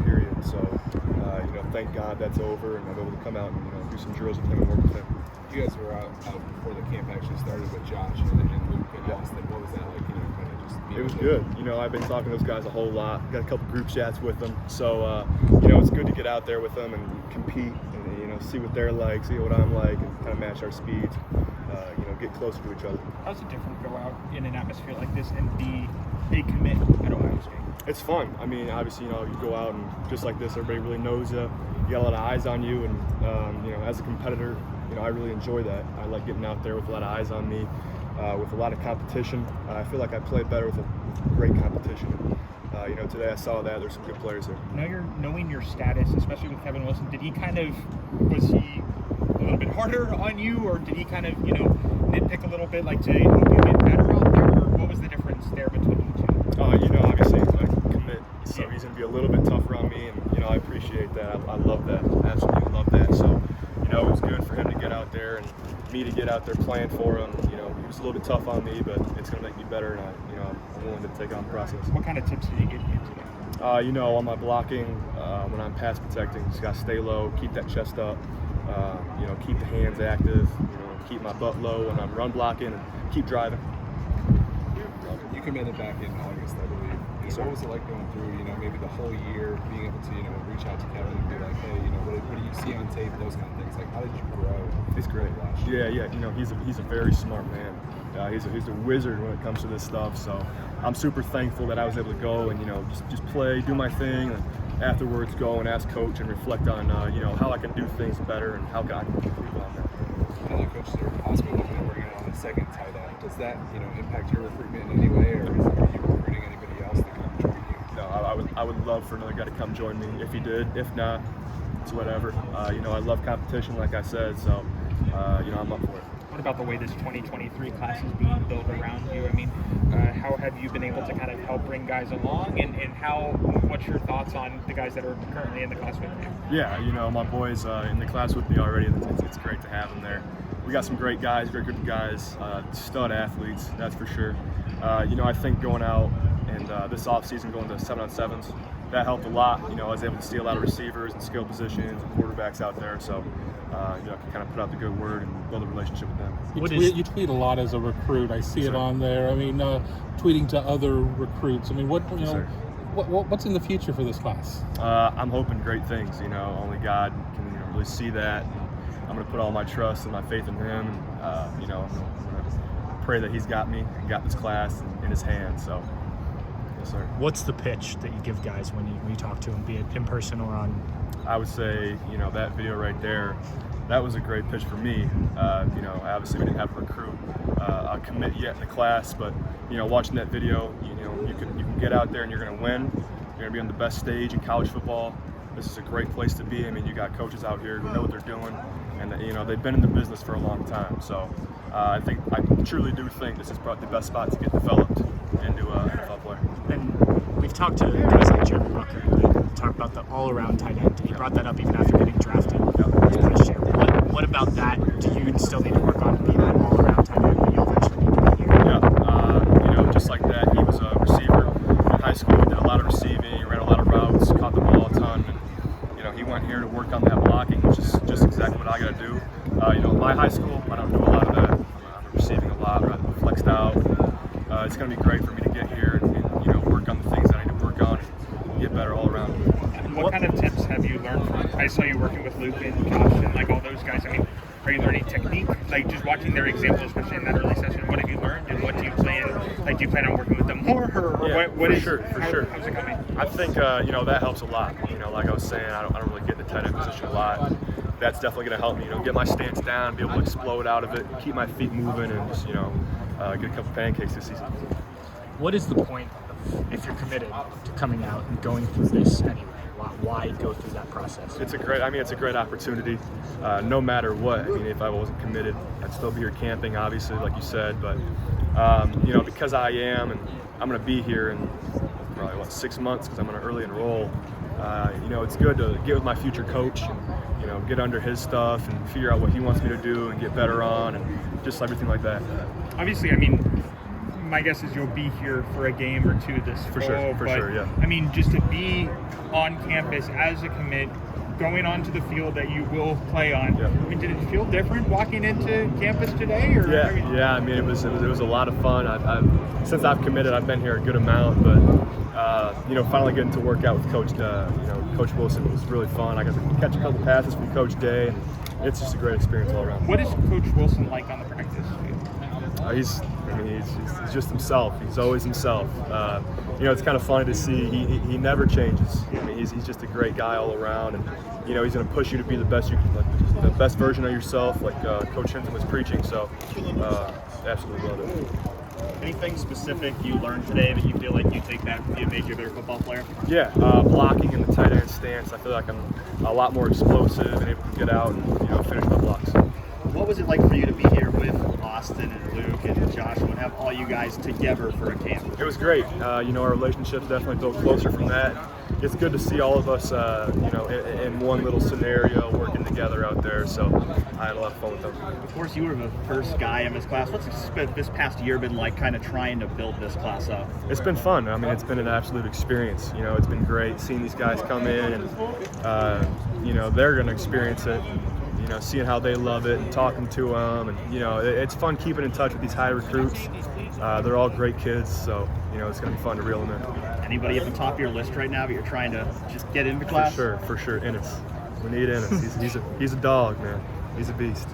period. So, thank God that's over, and I'm able to come out and do some drills with him and work with him. You guys were out before the camp actually started with Josh and Luke and Austin. What was that like? Kind of just being it was good. I've been talking to those guys a whole lot. Got a couple group chats with them. So, it's good to get out there with them and compete and, see what they're like, see what I'm like, and kind of match our speeds, get closer to each other. How's it different to go out in an atmosphere like this and be a commit at Ohio State? It's fun. I mean, obviously, you go out and just like this, everybody really knows you. You got a lot of eyes on you, and, as a competitor, I really enjoy that. I like getting out there with a lot of eyes on me, with a lot of competition. I feel like I play better with great competition. Today I saw that. There's some good players there. Knowing your status, especially with Kevin Wilson, was he a little bit harder on you, or did he kind of, nitpick a little bit, like to help you get better out there, or what was the difference there between you two? Obviously I commit, so he's going to be a little bit tougher on me, and, I appreciate that. I love that. Absolutely love that. So, it was good for him to get out there and me to get out there playing for him. He was a little bit tough on me, but it's going to make me better, and I'm willing to take on the process. What kind of tips did he give you today? On my blocking, when I'm pass protecting, just got to stay low, keep that chest up, keep the hands active, keep my butt low when I'm run blocking, and keep driving. You committed back in August, I believe. So what was it like going through, maybe the whole year, being able to, reach out to Kevin and be like, hey, what do you see on tape, those kind of things? Like, how did you grow? He's great. Yeah. He's a very smart man. He's a wizard when it comes to this stuff. So I'm super thankful that I was able to go and, just play, do my thing, and afterwards go and ask coach and reflect on, how I can do things better and how I can improve on that. I know coaches are possibly looking at bringing on a second tight end. Does that, impact your recruitment in any way, or are you recruiting anybody else to come join you? No, I would love for another guy to come join me if he did. If not, it's whatever. I love competition, like I said, so, I'm up for it. What about the way this 2023 class is being built around you? I mean, how have you been able to kind of help bring guys along, and what's your thoughts on the guys that are currently in the class with you? Yeah, my boys in the class with me already. It's great to have them there. We got some great guys, great group of guys, stud athletes, that's for sure. I think going out and this offseason going to 7-on-7s, that helped a lot. I was able to see a lot of receivers and skill positions and quarterbacks out there, so I can kind of put out the good word and build a relationship with them. You tweet a lot as a recruit. I see it on there. I mean, tweeting to other recruits. I mean, what's in the future for this class? I'm hoping great things. Only God can really see that. I'm going to put all my trust and my faith in Him, and I'm going to pray that He's got me and got this class in His hands. So, yes, sir. What's the pitch that you give guys when you talk to them, be it in person or on? I would say, that video right there, that was a great pitch for me. Obviously we didn't have a recruit commit yet in the class, but watching that video, you can get out there and you're going to win. You're going to be on the best stage in college football. This is a great place to be. I mean, you got coaches out here who know what they're doing, and they've been in the business for a long time. So I truly do think this is probably the best spot to get developed into an NFL player. And we've talked to guys like Jeremy Rucker who talk about the all-around tight end. He brought that up even after getting drafted last year. What about that do you still need to work on to be that all-around tight end that you eventually need to be here? Yeah, just like that, he was a receiver in high school. He did a lot of receiving, he ran a lot of routes, caught the ball a ton, and he went here to work on that blocking, which is just exactly what I got to do. My high school, I don't do a lot of that. I'm receiving a lot, I'm flexed out. It's going to be great for me to get here and work on the things that I need to work on and get better all around. And what kind of tips have you learned from? I saw you working with Luke and Josh and all those guys. I mean, are you learning technique? Like just watching their example, especially in that early session. What have you learned, and what do you plan? Like, do you plan on working with them more, or yeah, what is? For sure. How's it coming? I think that helps a lot. Like I was saying, I don't really get in the tight end position a lot. That's definitely going to help me. Get my stance down, be able to explode out of it, keep my feet moving, and just get a couple pancakes this season. What is the point if you're committed to coming out and going through this anyway? Why go through that process? It's a great opportunity. No matter what. If I wasn't committed, I'd still be here camping, obviously, like you said. But because I am, and I'm going to be here in probably 6 months because I'm going to early enroll. It's good to get with my future coach and get under his stuff and figure out what he wants me to do and get better on and just everything like that. Obviously, my guess is you'll be here for a game or two this fall. For sure, yeah. I mean, just to be on campus as a commit, going onto the field that you will play on. Yeah. I mean, did it feel different walking into campus today? Or Yeah. I mean, it was a lot of fun. Since I've committed, I've been here a good amount, but finally getting to work out with Coach Wilson was really fun. I got to catch a couple passes from Coach Day, and it's just a great experience all around. What is Coach Wilson like on the practice field? He's just himself. He's always himself. It's kind of funny to see. He never changes. I mean, he's just a great guy all around, and he's going to push you to be the best the best version of yourself, like Coach Hinton was preaching. So, absolutely love it. Anything specific you learned today that you feel like you take back with you and make you a better football player? Yeah, blocking in the tight end stance. I feel like I'm a lot more explosive and able to get out and finish my blocks. What was it like for you to be here with Austin and Luke and Joshua and have all you guys together for a camp? It was great. Our relationship's definitely built closer from that. It's good to see all of us, in one little scenario working together out there. So I had a lot of fun with them. Of course, you were the first guy in this class. What's this past year been like, kind of trying to build this class up? It's been fun. I mean, it's been an absolute experience. It's been great seeing these guys come in, and they're going to experience it. Seeing how they love it and talking to them, and it's fun keeping in touch with these high recruits. They're all great kids, so it's going to be fun to reel them in. Anybody at the top of your list right now, but you're trying to just get into class? For sure, Ennis. We need Ennis. He's a dog, man. He's a beast.